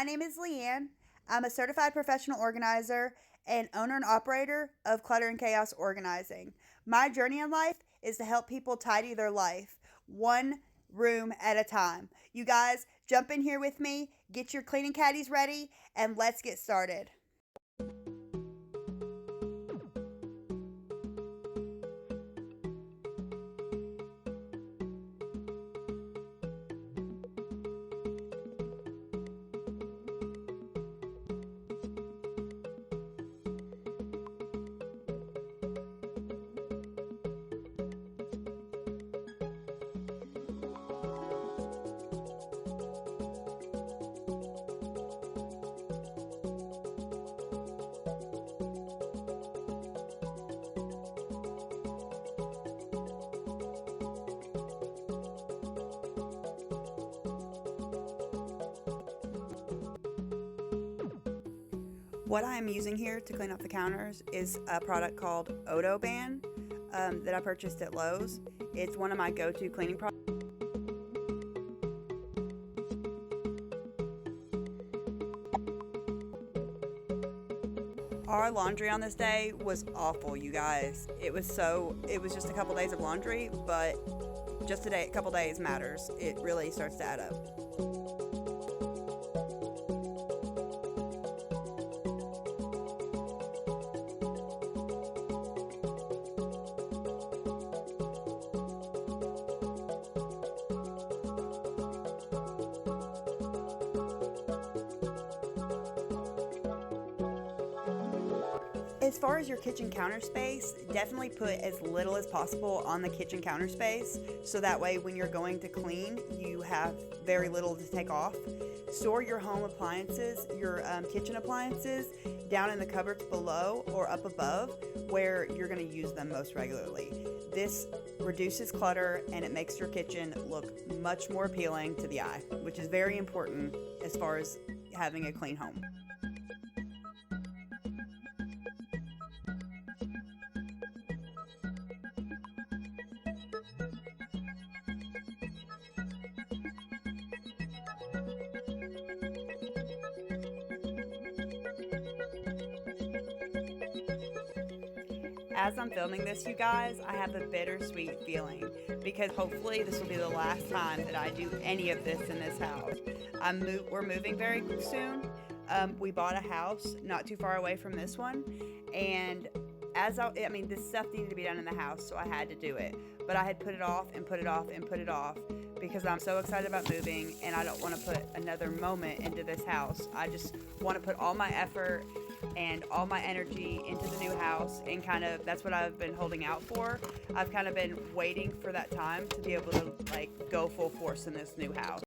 name is Leanne. I'm a certified professional organizer and owner and operator of Clutter and Chaos Organizing. My journey in life is to help people tidy their life, one room at a time. You guys, jump in here with me, get your cleaning caddies ready, and let's get started. What I am using here to clean up the counters is a product called Odo Ban that I purchased at Lowe's. It's one of my go-to cleaning products. Our laundry on this day was awful, you guys. It was just a couple days of laundry, but just a couple days matters. It really starts to add up. As far as your kitchen counter space, definitely put as little as possible on the kitchen counter space, so that way when you're going to clean, you have very little to take off. Store your home appliances, your kitchen appliances, down in the cupboards below or up above where you're going to use them most regularly. This reduces clutter and it makes your kitchen look much more appealing to the eye, which is very important as far as having a clean home. As I'm filming this, you guys, I have a bittersweet feeling because hopefully this will be the last time that I do any of this in this house. We're moving very soon. We bought a house not too far away from this one, and this stuff needed to be done in the house, so I had to do it. But I had put it off and put it off and put it off because I'm so excited about moving and I don't want to put another moment into this house. I just want to put all my effort and all my energy into the new house, and that's what I've been holding out for. I've kind of been waiting for that time to be able to go full force in this new house.